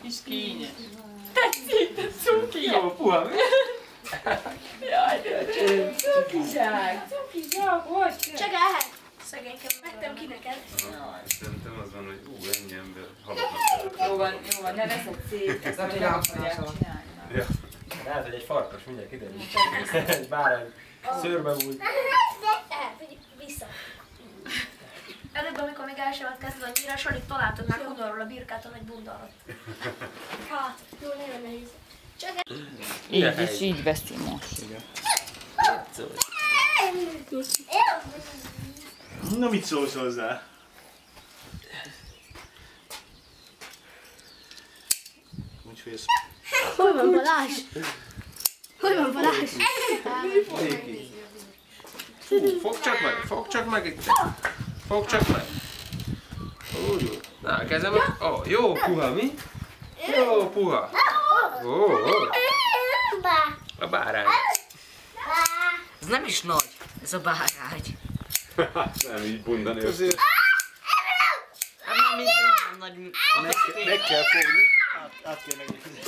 Kis kényes. Tetszik, te cuki. Jó, puha. Jaj, cukizsák, hogy? Csak lehet. Szegénykem, vettem ki neked. Szerintem az van, hogy ennyi ember halottnak. Jó van, ne veszed szét. Ezt nem akarják csinálni. Lehet, hogy egy farkas, mindjárt kiderül. Egy bárány szőrbe bújt. Vissza. Előbb, amikor még el sem volt kezdve annyira, Salit találtad már Hunarról a birkát a nagy bunda alatt. Hát, jó, nagyon nehéz. Csak Így is, így veszi most. Na, mit szólsz hozzá? Úgy félsz. hol van Balázs? Hol van Balázs? Fogd csak meg itt. Fogd csak meg. Úgy. Na, a kezemet. Ó, jó puha, mi? Jó puha. Ó. A bárány. Ez nem is nagy, ez a bárány. Nem, így bunda nélkül. Nem nagy. Meg kell fogni. Át kell megnézni.